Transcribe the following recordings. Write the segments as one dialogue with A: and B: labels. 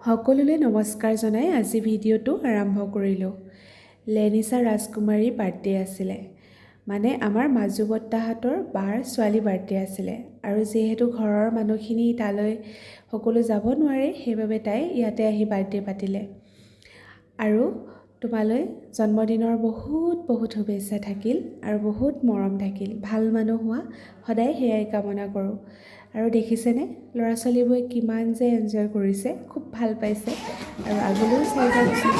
A: সকলোলৈ নমস্কাৰ জনাই আজি ভিডিঅ'টো আৰম্ভ কৰিলোঁ। লেনিছা ৰাজকুমাৰীৰ বাৰ্থডে আছিলে, মানে আমাৰ মাজু বৰ্তাহঁতৰ বাৰ ছোৱালী বাৰ্থডে আছিলে। আৰু যিহেতু ঘৰৰ মানুহখিনি তালৈ সকলো যাব নোৱাৰে, সেইবাবে তাই ইয়াতে আহি বাৰ্থডে পাতিলে। আৰু তোমালৈ জন্মদিনৰ বহুত বহুত শুভেচ্ছা থাকিল আৰু বহুত মৰম থাকিল। ভাল মানুহ হোৱা, সদায় সেয়াই কামনা কৰোঁ। আৰু দেখিছেনে ল'ৰা ছোৱালীবোৰে কিমান যে এনজয় কৰিছে, খুব ভাল পাইছে। আৰু আগলৈও চাই যাওকচোন।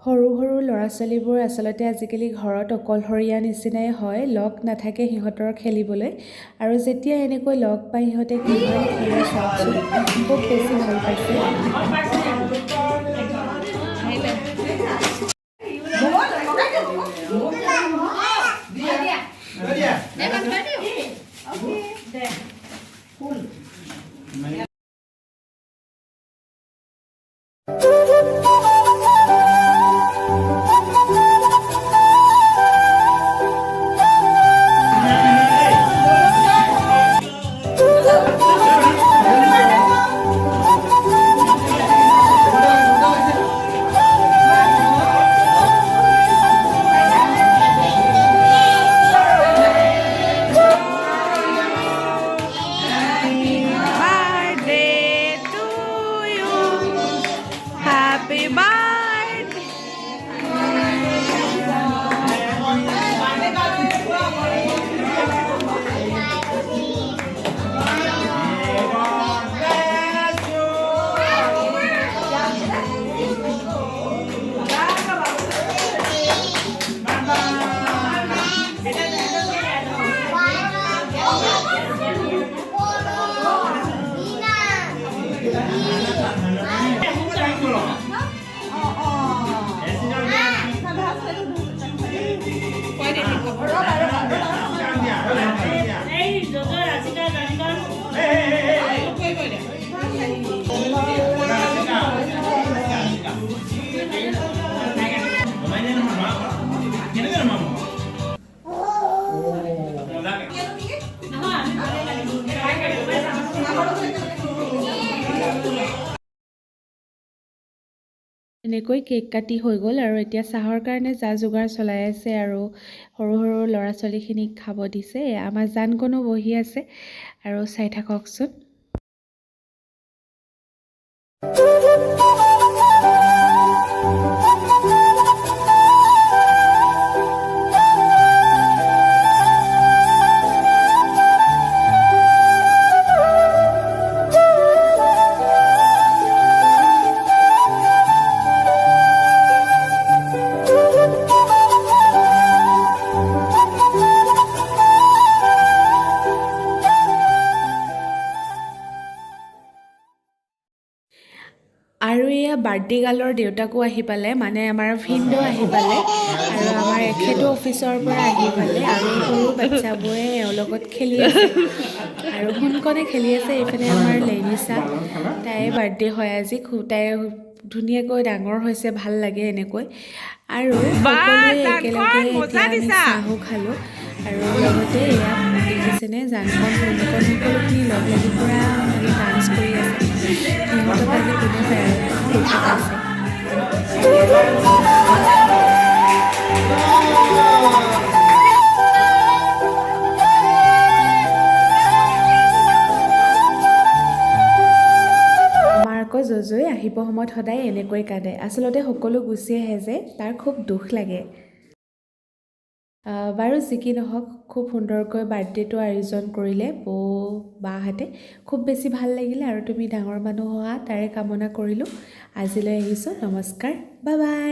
A: সৰু সৰু ল'ৰা ছোৱালীবোৰ আচলতে আজিকালি ঘৰত অকলশৰীয়া নিচিনাই হয়, লগ নাথাকে সিহঁতৰ খেলিবলৈ। আৰু যেতিয়া এনেকৈ লগ পাই সিহঁতে কিমান খেলে চাওকচোন, খুব বেছি ভাল পাইছে। এনেকৈ কেক কাটি হৈ গ'ল আৰু এতিয়া চাহৰ কাৰণে যা যোগাৰ চলাই আছে আৰু সৰু সৰু ল'ৰা ছোৱালীখিনিক খাব দিছে। আমাৰ জানকণো বহি আছে আৰু চাই থাককচোন। আৰু এয়া বাৰ্থডে গাৰ্লৰ দেউতাকো আহি পালে, মানে আমাৰ ভিনদেউ আহি পালে আৰু আমাৰ এখেতো অফিচৰ পৰা আহি পালে। আৰু সৰু বাচ্চাবোৰে এওঁৰ লগত খেলি আছে আৰু সোনকণে খেলি আছে। এইফালে আমাৰ লেনিছা, তাইৰ বাৰ্থডে হয় আজি, তাই ধুনীয়াকৈ ডাঙৰ হৈছে, ভাল লাগে এনেকৈ। আৰু সকলোৱে একেলগে এতিয়া আমি চাহো খালোঁ আৰু লগতে এয়া দেখিছেনে জানখন সোনকণ সকলোখিনি লগ লাগি পূৰা মানে ডান্স কৰি আছে। সিহঁতক আজি কোনে পায় আৰু ফূৰ্তি পাইছে। সময়ত সদায় এনেকৈ কান্দে আচলতে সকলো গুচি আহে যে তাৰ খুব দুখ লাগে বাৰু যি কি নহওক খুব সুন্দৰকৈ বাৰ্থডেটো আয়োজন কৰিলে বৌ বাহঁতে খুব বেছি ভাল লাগিলে আৰু তুমি ডাঙৰ মানুহ হোৱা তাৰে কামনা কৰিলোঁ আজিলৈ আহিছোঁ নমস্কাৰ বাই বাই